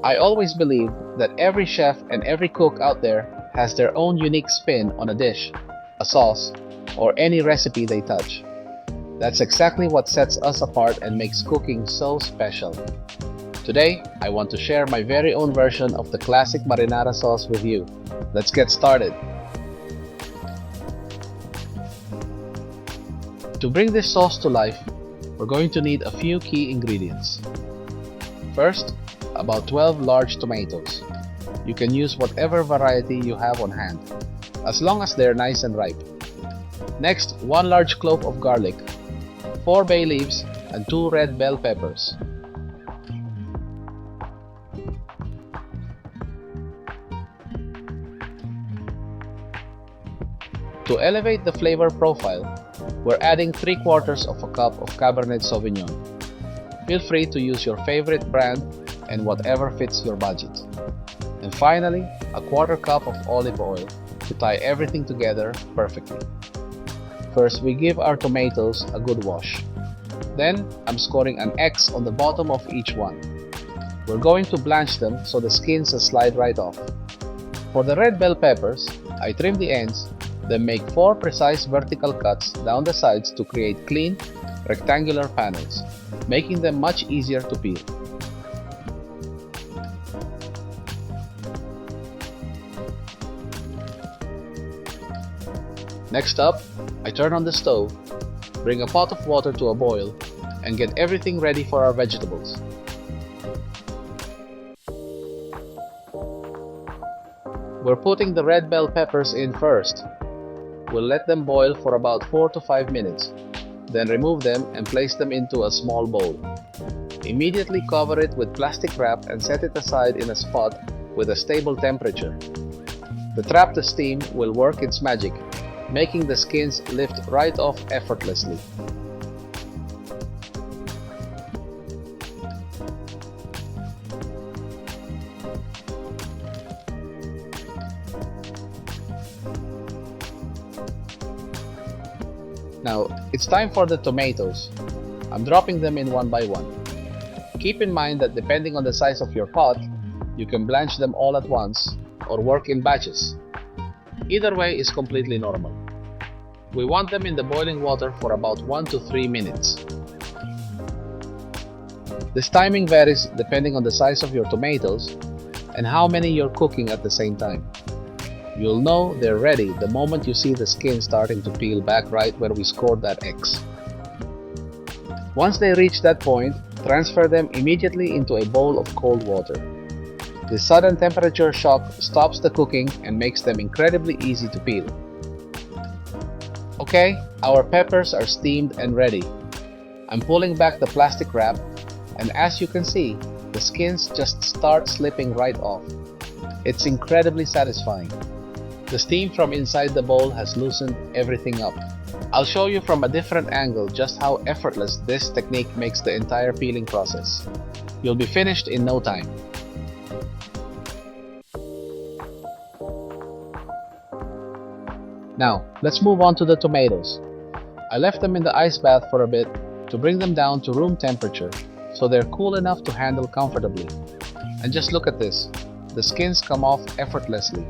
I always believe that every chef and every cook out there has their own unique spin on a dish, a sauce, or any recipe they touch. That's exactly what sets us apart and makes cooking so special. Today, I want to share my very own version of the classic marinara sauce with you. Let's get started. To bring this sauce to life, we're going to need a few key ingredients. First, about 12 large tomatoes. You can use whatever variety you have on hand, as long as they're nice and ripe. Next, 1 large clove of garlic, 4 bay leaves, and 2 red bell peppers. To elevate the flavor profile, we're adding 3/4 of a cup of Cabernet Sauvignon. Feel free to use your favorite brand and whatever fits your budget. And finally, a 1/4 cup of olive oil to tie everything together perfectly. First, we give our tomatoes a good wash. Then, I'm scoring an X on the bottom of each one. We're going to blanch them so the skins slide right off. For the red bell peppers, I trim the ends, then make 4 precise vertical cuts down the sides to create clean, rectangular panels, making them much easier to peel. Next up, I turn on the stove, bring a pot of water to a boil, and get everything ready for our vegetables. We're putting the red bell peppers in first. We'll let them boil for about 4 to 5 minutes, then remove them and place them into a small bowl. Immediately cover it with plastic wrap and set it aside in a spot with a stable temperature. The trap to steam will work its magic, making the skins lift right off effortlessly. Now, it's time for the tomatoes. I'm dropping them in one by one. Keep in mind that depending on the size of your pot, you can blanch them all at once or work in batches. Either way is completely normal. We want them in the boiling water for about 1 to 3 minutes. This timing varies depending on the size of your tomatoes and how many you're cooking at the same time. You'll know they're ready the moment you see the skin starting to peel back right where we scored that X. Once they reach that point, transfer them immediately into a bowl of cold water. This sudden temperature shock stops the cooking and makes them incredibly easy to peel. Okay, our peppers are steamed and ready. I'm pulling back the plastic wrap, and as you can see, the skins just start slipping right off. It's incredibly satisfying. The steam from inside the bowl has loosened everything up. I'll show you from a different angle just how effortless this technique makes the entire peeling process. You'll be finished in no time. Now, let's move on to the tomatoes. I left them in the ice bath for a bit to bring them down to room temperature so they're cool enough to handle comfortably. And just look at this, the skins come off effortlessly.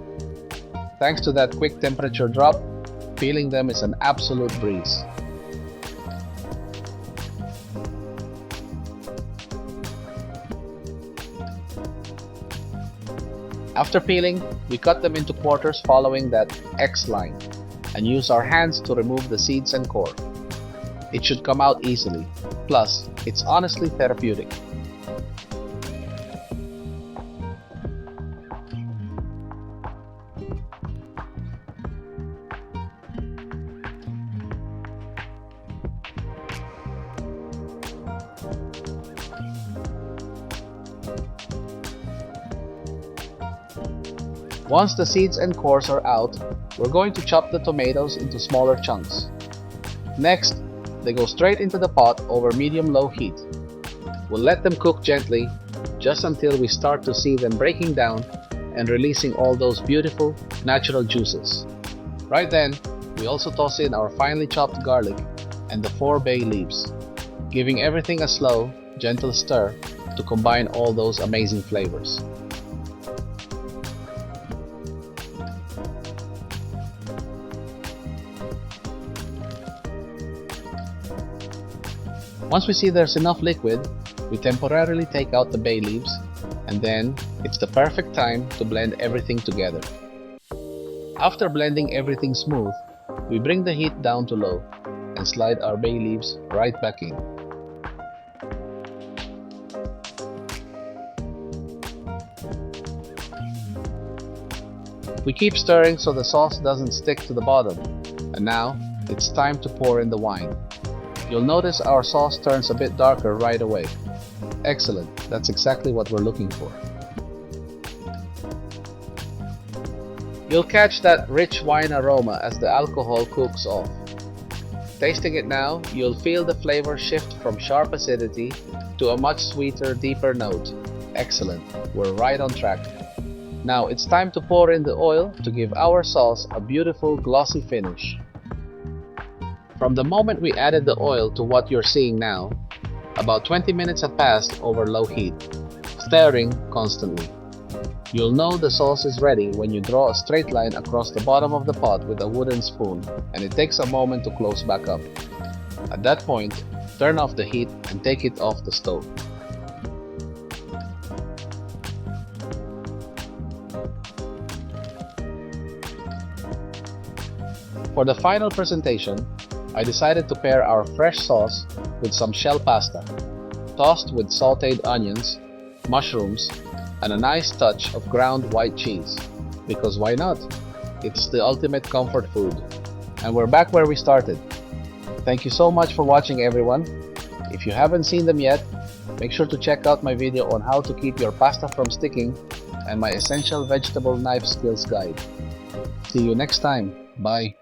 Thanks to that quick temperature drop, peeling them is an absolute breeze. After peeling, we cut them into quarters following that X line and use our hands to remove the seeds and core. It should come out easily, plus it's honestly therapeutic. Once the seeds and cores are out, we're going to chop the tomatoes into smaller chunks. Next, they go straight into the pot over medium-low heat. We'll let them cook gently, just until we start to see them breaking down and releasing all those beautiful, natural juices. Right then, we also toss in our finely chopped garlic and the 4 bay leaves. giving everything a slow, gentle stir to combine all those amazing flavors. Once we see there's enough liquid, we temporarily take out the bay leaves, and then it's the perfect time to blend everything together. After blending everything smooth, we bring the heat down to low and slide our bay leaves right back in. We keep stirring so the sauce doesn't stick to the bottom, and now it's time to pour in the wine. You'll notice our sauce turns a bit darker right away. Excellent, that's exactly what we're looking for. You'll catch that rich wine aroma as the alcohol cooks off. Tasting it now, you'll feel the flavor shift from sharp acidity to a much sweeter, deeper note. Excellent, we're right on track. Now it's time to pour in the oil to give our sauce a beautiful glossy finish. From the moment we added the oil to what you're seeing now, about 20 minutes have passed over low heat, stirring constantly. You'll know the sauce is ready when you draw a straight line across the bottom of the pot with a wooden spoon, and it takes a moment to close back up. At that point, turn off the heat and take it off the stove. For the final presentation, I decided to pair our fresh sauce with some shell pasta, tossed with sautéed onions, mushrooms, and a nice touch of ground white cheese. Because why not? It's the ultimate comfort food. And we're back where we started. Thank you so much for watching, everyone. If you haven't seen them yet, make sure to check out my video on how to keep your pasta from sticking and my essential vegetable knife skills guide. See you next time. Bye.